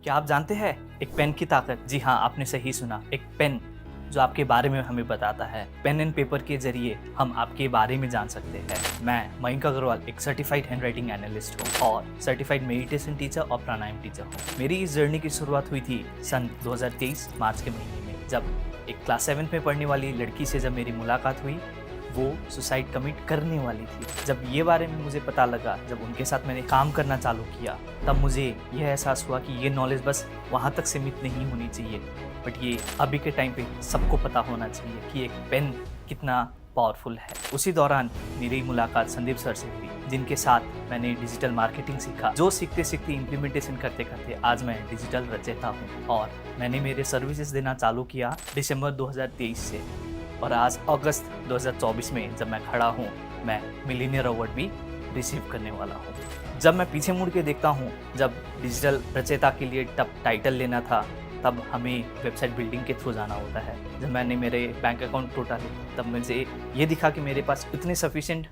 क्या आप जानते हैं एक पेन की ताकत? जी हाँ, आपने सही सुना, एक पेन जो आपके बारे में हमें बताता है। पेन एंड पेपर के जरिए हम आपके बारे में जान सकते हैं। मैं मयंक अग्रवाल एक सर्टिफाइड हैंड राइटिंग एनालिस्ट हूँ और सर्टिफाइड मेडिटेशन टीचर और प्राणायाम टीचर हूँ। मेरी इस जर्नी की शुरुआत हुई थी सन 2023 मार्च के महीने में, जब एक क्लास 7 में पढ़ने वाली लड़की से जब मेरी मुलाकात हुई। वो सुसाइड कमिट करने वाली थी। जब ये बारे में मुझे पता लगा, जब उनके साथ मैंने काम करना चालू किया, तब मुझे यह एहसास हुआ कि ये नॉलेज बस वहाँ तक सीमित नहीं होनी चाहिए, बट ये अभी के टाइम पे सबको पता होना चाहिए कि एक पेन कितना पावरफुल है। उसी दौरान मेरी मुलाकात संदीप सर से हुई, जिनके साथ मैंने डिजिटल मार्केटिंग सीखा। जो सीखते सीखते इम्प्लीमेंटेशन करते करते आज मैं डिजिटल रचयिता हूँ और मैंने मेरे सर्विसेज देना चालू किया दिसंबर 2023 से। और आज अगस्त 2024 में जब मैं खड़ा हूँ, मैं मिलीनियर अवार्ड भी रिसीव करने वाला हूँ। जब मैं पीछे मुड़ के देखता हूँ, जब डिजिटल रचयिता के लिए तब टाइटल लेना था, तब हमें वेबसाइट बिल्डिंग के थ्रू जाना होता है। जब मैंने मेरे बैंक अकाउंट टोटल, तब मुझे ये दिखा कि मेरे पास इतने सफिशिएंट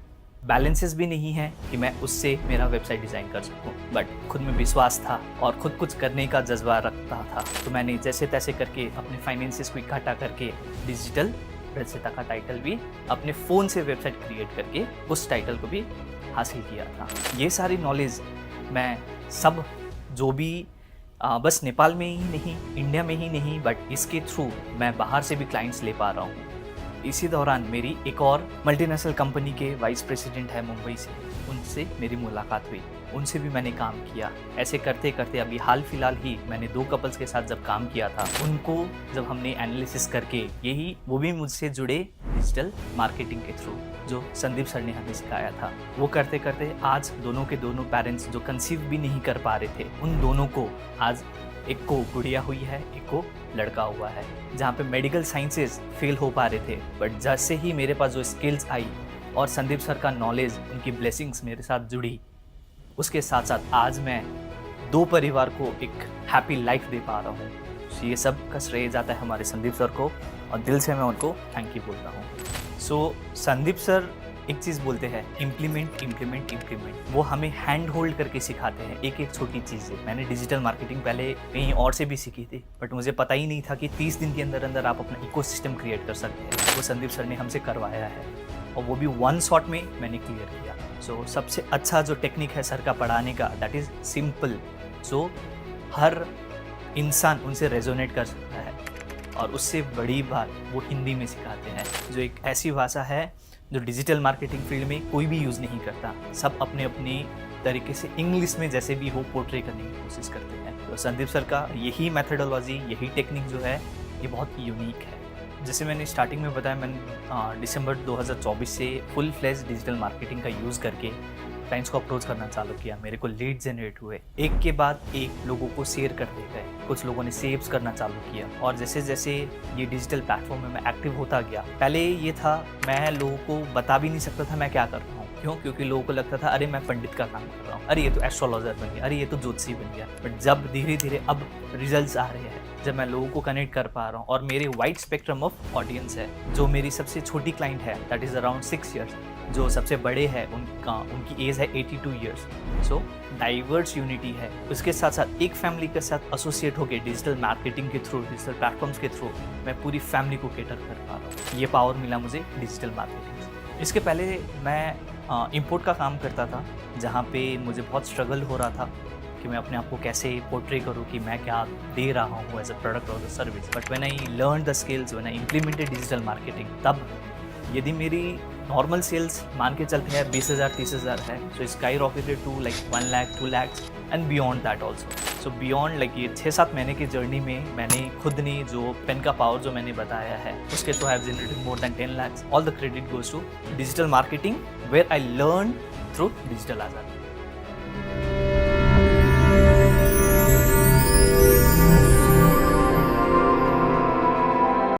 बैलेंसेस भी नहीं है कि मैं उससे मेरा वेबसाइट डिज़ाइन कर सकूं। बट खुद में विश्वास था और खुद कुछ करने का जज्बा रखता था, तो मैंने जैसे तैसे करके अपने फाइनेंसेस को इकट्ठा करके डिजिटल रचयिता का टाइटल भी अपने फ़ोन से वेबसाइट क्रिएट करके उस टाइटल को भी हासिल किया था। ये सारी नॉलेज मैं सब जो भी बस नेपाल में ही नहीं, इंडिया में ही नहीं, बट इसके थ्रू मैं बाहर से भी क्लाइंट्स ले पा रहा हूँ। इसी दौरान मेरी एक और मल्टीनेशनल कंपनी के वाइस प्रेसिडेंट है मुंबई से, उनसे मेरी मुलाकात हुई, उनसे भी मैंने काम किया। ऐसे करते करते अभी हाल फिलहाल ही मैंने 2 कपल्स के साथ जब काम किया था, उनको जब हमने एनालिसिस करके यही वो भी मुझसे जुड़े डिजिटल मार्केटिंग के थ्रू, जो संदीप सर ने हमें सिखाया था। वो करते करते आज दोनों के दोनों पेरेंट्स जो कंसीव भी नहीं कर पा रहे थे, उन दोनों को आज एक को गुड़िया हुई है, एक को लड़का हुआ है। जहाँ पे मेडिकल साइंसेज फेल हो पा रहे थे, बट जैसे ही मेरे पास जो स्किल्स आई और संदीप सर का नॉलेज, उनकी ब्लेसिंग्स मेरे साथ जुड़ी, उसके साथ साथ आज मैं 2 परिवार को एक हैप्पी लाइफ दे पा रहा हूँ। ये सब का श्रेय जाता है हमारे संदीप सर को और दिल से मैं उनको थैंक यू बोलता हूँ। सो संदीप सर एक चीज़ बोलते हैं, इम्प्लीमेंट इम्प्लीमेंट इम्प्लीमेंट। वो हमें हैंड होल्ड करके सिखाते हैं एक एक छोटी चीज़ें। मैंने डिजिटल मार्केटिंग पहले कहीं और से भी सीखी थी, बट मुझे पता ही नहीं था कि 30 दिन के अंदर अंदर आप अपना इकोसिस्टम क्रिएट कर सकते हैं। वो संदीप सर ने हमसे करवाया है और वो भी 1 शॉट में मैंने क्लियर किया। सो सबसे अच्छा जो टेक्निक है सर का पढ़ाने का, दैट इज़ सिंपल, जो हर इंसान उनसे रेजोनेट कर सकता है। और उससे बड़ी बात वो हिंदी में सिखाते हैं, जो एक ऐसी भाषा है जो डिजिटल मार्केटिंग फील्ड में कोई भी यूज़ नहीं करता। सब अपने अपने तरीके से इंग्लिश में जैसे भी हो पोर्ट्रे करने की कोशिश करते हैं। तो संदीप सर का यही मेथडोलॉजी, यही टेक्निक जो है, ये बहुत यूनिक है। जैसे मैंने स्टार्टिंग में बताया, मैंने दिसंबर 2024 से फुल फ्लेज डिजिटल मार्केटिंग का यूज़ करके क्लाइंट्स को अप्रोच करना चालू किया। मेरे को लीड जनरेट हुए, एक के बाद एक लोगों को शेयर करते गए। कुछ लोगों ने सेव्स करना चालू किया और जैसे जैसे ये डिजिटल प्लेटफॉर्म में मैं एक्टिव होता गया, पहले ये था मैं लोगों को बता भी नहीं सकता था मैं क्या कर रहा हूँ। क्यों? क्योंकि लोगों को लगता था अरे मैं पंडित का काम कर रहा हूँ, अरे ये तो एस्ट्रोलॉजर बन गया, अरे ये तो ज्योतिषी बन गया। बट जब धीरे धीरे अब रिजल्ट्स आ रहे हैं, जब मैं लोगों को कनेक्ट कर पा रहा हूँ और मेरे वाइड स्पेक्ट्रम ऑफ ऑडियंस है, जो मेरी सबसे छोटी क्लाइंट है दैट इज़ अराउंड 6 ईयर्स, जो सबसे बड़े हैं उनकी एज है 82 ईयर्स। सो डाइवर्स यूनिटी है। उसके साथ साथ एक फैमिली के साथ एसोसिएट होकर डिजिटल मार्केटिंग के थ्रू, डिजिटल प्लेटफॉर्म्स के थ्रू मैं पूरी फैमिली को केटर कर पा रहा हूँ। ये पावर मिला मुझे डिजिटल मार्केटिंग से। इसके पहले मैं इंपोर्ट का काम करता था, जहाँ पे मुझे बहुत स्ट्रगल हो रहा था कि मैं अपने आप को कैसे पोर्ट्रे करूँ कि मैं क्या दे रहा हूँ एज अ प्रोडक्ट और service. But when I learn the skills, when I implemented digital marketing, तब यदि मेरी नॉर्मल सेल्स मान के चलते हैं 20,000 30,000 है, so sky rocketed to like 1 lakh 2 lakh and beyond that also. So beyond like ये 6-7 महीने की जर्नी में मैंने खुद ने जो पेन का पावर जो मैंने बताया है, उसके through have generated more than 10 lakhs। All the credit goes to digital marketing where I learn through digital आज़ादी।